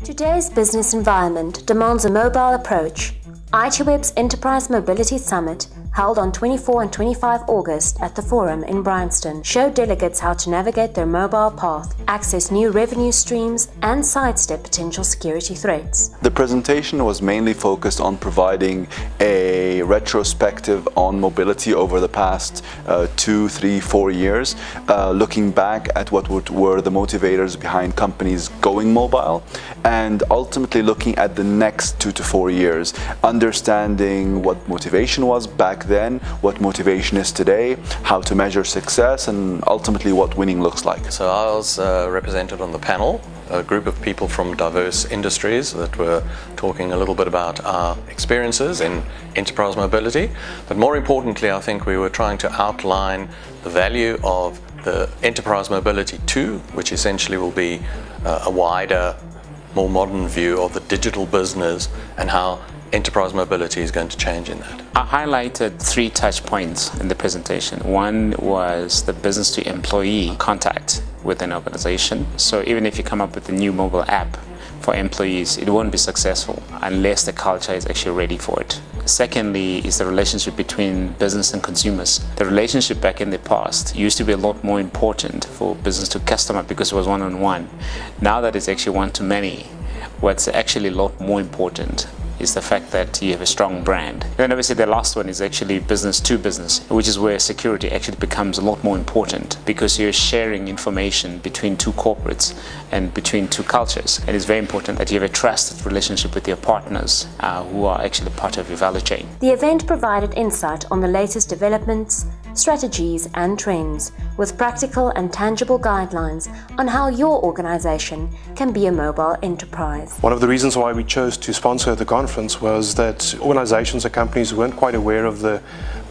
Today's business environment demands a mobile approach. ITWeb's Enterprise Mobility Summit, held on 24 and 25 August at the Forum in Bryanston, showed delegates how to navigate their mobile path, access new revenue streams, and sidestep potential security threats. The presentation was mainly focused on providing a retrospective on mobility over the past 2, 3, 4 years, looking back at what were the motivators behind companies going mobile, and ultimately looking at the next 2 to 4 years, understanding what motivation was back then, what motivation is today, how to measure success, and ultimately what winning looks like. So I was represented on the panel, a group of people from diverse industries that were talking a little bit about our experiences in enterprise mobility. But more importantly, I think we were trying to outline the value of the Enterprise Mobility 2, which essentially will be a wider, more modern view of the digital business and how enterprise mobility is going to change in that. I highlighted 3 touch points in the presentation. One was the business to employee contact with an organization. So even if you come up with a new mobile app for employees, it won't be successful unless the culture is actually ready for it. Secondly is the relationship between business and consumers. The relationship back in the past used to be a lot more important for business to customer because it was one-on-one. Now that it's actually one-to-many, what's actually a lot more important is the fact that you have a strong brand. And obviously the last one is actually business to business, which is where security actually becomes a lot more important because you're sharing information between 2 corporates and between 2 cultures. And it's very important that you have a trusted relationship with your partners who are actually part of your value chain. The event provided insight on the latest developments, strategies and trends, with practical and tangible guidelines on how your organization can be a mobile enterprise. One of the reasons why we chose to sponsor the conference was that organizations and companies weren't quite aware of the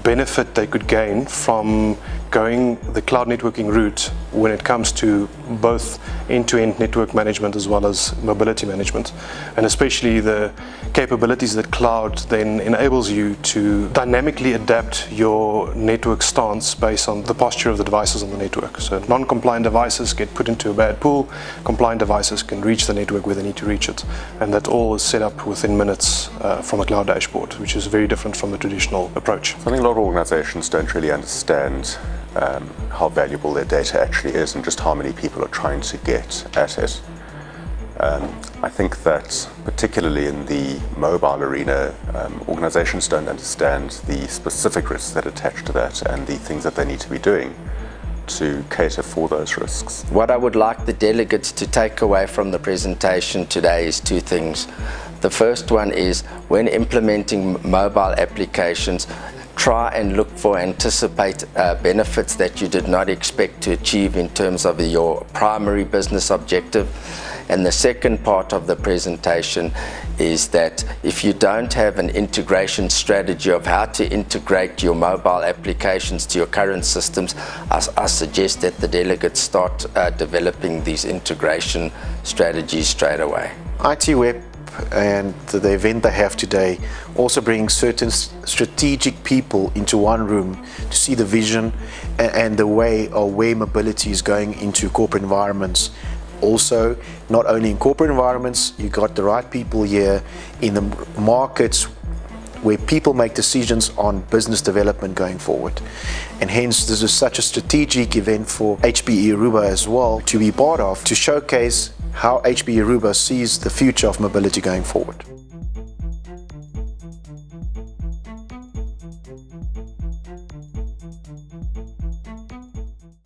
benefit they could gain from going the cloud networking route when it comes to both end-to-end network management as well as mobility management, and especially the capabilities that cloud then enables you to dynamically adapt your network stance based on the posture of the devices on the network. So non-compliant devices get put into a bad pool, compliant devices can reach the network where they need to reach it, and that all is set up within minutes from a cloud dashboard, which is very different from the traditional approach. I think a lot of organizations don't really understand how valuable their data actually is and just how many people are trying to get at it. I think that particularly in the mobile arena, organizations don't understand the specific risks that attach to that and the things that they need to be doing to cater for those risks. What I would like the delegates to take away from the presentation today is 2 things. The first one is when implementing mobile applications, try and look for anticipate benefits that you did not expect to achieve in terms of your primary business objective. And the second part of the presentation is that if you don't have an integration strategy of how to integrate your mobile applications to your current systems, I suggest that the delegates start developing these integration strategies straight away. ITWeb and the event they have today also brings certain strategic people into one room to see the vision and the way of where mobility is going into corporate environments. Also, not only in corporate environments, you got the right people here in the markets where people make decisions on business development going forward. And hence, this is such a strategic event for HPE Aruba as well to be part of, to showcase how HPE Aruba sees the future of mobility going forward.